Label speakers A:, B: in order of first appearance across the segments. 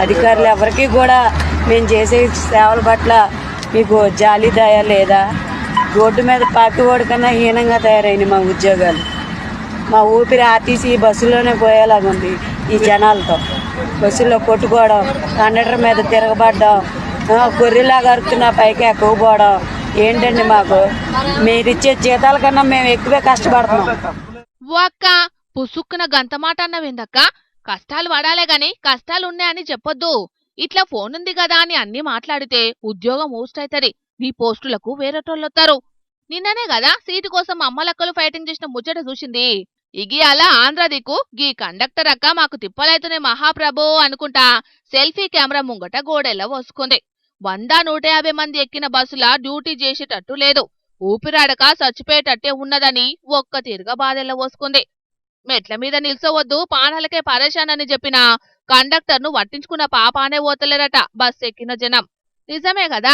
A: అధికారులు ఎవరికి కూడా మేము చేసే సేవల పట్ల మీకు జాలి దయ లేదా? రోడ్డు మీద పాకివాడి కన్నా హీనంగా తయారైంది మా ఉద్యోగాలు. మా ఊపిరి ఆర్టీసీ బస్సులోనే పోయేలాగుంది. ఈ జనాలతో బస్సుల్లో కొట్టుకోవడం, కండక్టర్ మీద తిరగబడ్డం, గొర్రెలాగా అరుతున్న పైకి ఎక్కువపోవడం ఏంటండి? మాకు మీరిచ్చే జీతాల కన్నా మేము ఎక్కువే కష్టపడుతున్నాం.
B: ఒక్క పుసుక్కున గంత మాట అన్నవేందక్క? కష్టాలు పడాలే గాని కష్టాలు ఉన్నాయని చెప్పొద్దు. ఇట్లా ఫోన్ ఉంది కదా అని అన్ని మాట్లాడితే ఉద్యోగం ఊస్ట్ అవుతుంది. నీ పోస్టులకు వేరేటోళ్ళొత్తారు. నిన్ననే కదా సీటు కోసం అమ్మలక్కలు ఫైటింగ్ చేసిన ముచ్చట చూసింది. ఇగి అలా ఆంధ్ర దిక్కు గీ కండక్టర్ అక్క మాకు తిప్పలైతేనే మహాప్రభో అనుకుంటా సెల్ఫీ కెమెరా ముంగట గోడెల్ల వసుకుంది. 100-150 మంది ఎక్కిన బస్సులా డ్యూటీ చేసేటట్టు లేదు. ఊపిరాడక చచ్చిపోయేటట్టే ఉన్నదని ఒక్క తీరుగా బాధెల్ల వసుకుంది. మెట్ల మీద నిల్చోవద్దు, పానాలకే పరేషానని చెప్పిన కండక్టర్ను పట్టించుకున్న పాపానే ఓతలేరట బస్ ఎక్కిన జనం. నిజమే కదా,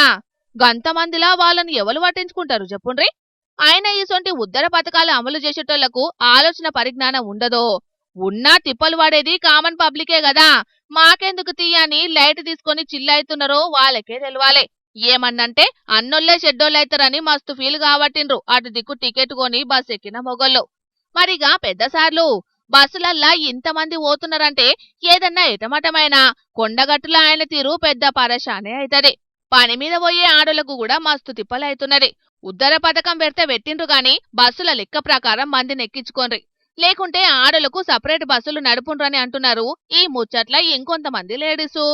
B: గంతమందిలా వాళ్ళని ఎవరు పట్టించుకుంటారు చెప్పుండ్రి? ఆయన ఈసొంటి ఉద్దర పథకాలు అమలు చేసేటోళ్లకు ఆలోచన పరిజ్ఞానం ఉండదో? ఉన్నా తిప్పలు వాడేది కామన్ పబ్లికే కదా. మాకెందుకు తీయని లైట్ తీసుకొని చిల్లైతున్నారో వాళ్ళకే తెలవాలే. ఏమన్నంటే అన్నోళ్లే చెడ్డోళ్ళైతారని మస్తు ఫీల్ కాబట్టిండ్రు అటు దిక్కు టికెట్ కొని బస్ ఎక్కిన మొగళ్ళు. మరిగా పెద్దసార్లు బస్సులల్లా ఇంతమంది పోతున్నారంటే ఏదన్నా ఎటమటమైనా కొండగట్టుల ఆయన తీరు పెద్ద పరేషానే అయితది. పని మీద పోయే ఆడోళ్లకు కూడా మస్తు తిప్పలైతున్నది. ఉద్దర పథకం పెడితే పెట్టిండ్రు గాని బస్సుల లెక్క ప్రకారం మందిని ఎక్కించుకోండ్రి, లేకుంటే ఆడోళ్లకు సపరేట్ బస్సులు నడుపుండ్రని అంటున్నారు ఈ ముచ్చట్ల ఇంకొంతమంది లేడీసు.